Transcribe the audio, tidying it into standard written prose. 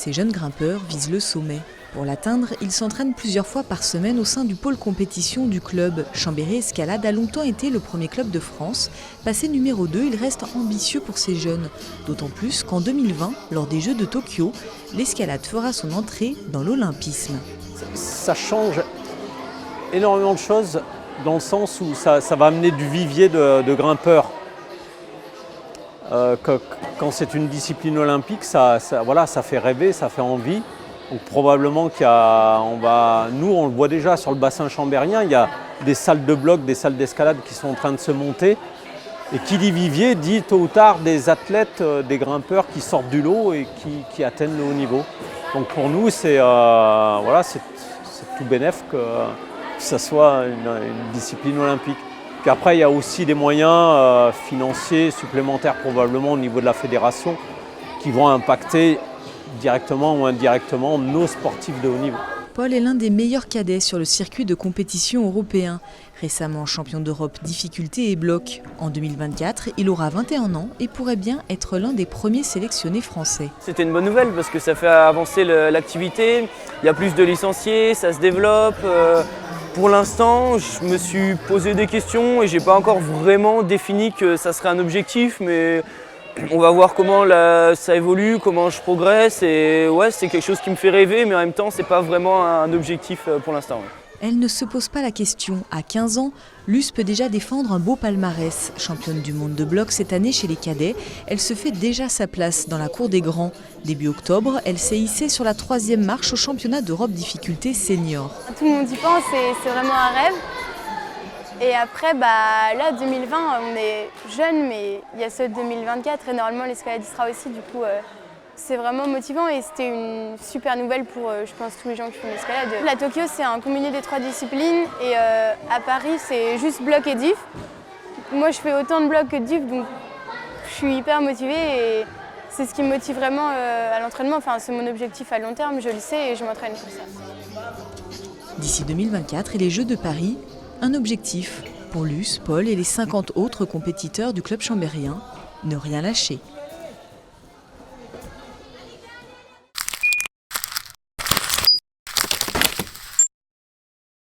Ces jeunes grimpeurs visent le sommet. Pour l'atteindre, ils s'entraînent plusieurs fois par semaine au sein du pôle compétition du club. Chambéry Escalade a longtemps été le premier club de France. Passé numéro 2, il reste ambitieux pour ces jeunes. D'autant plus qu'en 2020, lors des Jeux de Tokyo, l'escalade fera son entrée dans l'olympisme. Ça change énormément de choses dans le sens où ça va amener du vivier de grimpeurs. Quand c'est une discipline olympique, ça fait rêver, ça fait envie. Donc probablement nous on le voit déjà sur le bassin chambérien, il y a des salles de bloc, des salles d'escalade qui sont en train de se monter. Et qui dit vivier dit tôt ou tard des athlètes, des grimpeurs qui sortent du lot et qui atteignent le haut niveau. Donc pour nous c'est tout bénef que ça soit une discipline olympique. Puis après il y a aussi des moyens financiers supplémentaires probablement au niveau de la fédération qui vont impacter directement ou indirectement nos sportifs de haut niveau. Paul est l'un des meilleurs cadets sur le circuit de compétition européen. Récemment champion d'Europe difficulté et bloc. En 2024, il aura 21 ans et pourrait bien être l'un des premiers sélectionnés français. C'était une bonne nouvelle parce que ça fait avancer l'activité. Il y a plus de licenciés, ça se développe. Pour l'instant, je me suis posé des questions et je n'ai pas encore vraiment défini que ça serait un objectif, mais on va voir comment ça évolue, comment je progresse. Et ouais, c'est quelque chose qui me fait rêver, mais en même temps, ce n'est pas vraiment un objectif pour l'instant. Ouais. Elle ne se pose pas la question. À 15 ans, Luce peut déjà défendre un beau palmarès. Championne du monde de bloc cette année chez les cadets, elle se fait déjà sa place dans la cour des grands. Début octobre, elle s'est hissée sur la 3e marche au championnat d'Europe difficulté senior. Tout le monde y pense, c'est vraiment un rêve. Et après, là, 2020, on est jeunes, mais il y a ceux de 2024 et normalement l'escalade y sera aussi. Du coup, c'est vraiment motivant et c'était une super nouvelle pour, je pense, tous les gens qui font l'escalade. La Tokyo, c'est un combiné des 3 disciplines et à Paris, c'est juste bloc et diff. Moi, je fais autant de bloc que de diff, donc je suis hyper motivée et c'est ce qui me motive vraiment à l'entraînement. Enfin, c'est mon objectif à long terme, je le sais et je m'entraîne pour ça. D'ici 2024 et les Jeux de Paris, un objectif pour Luce, Paul et les 50 autres compétiteurs du club chambérien, ne rien lâcher.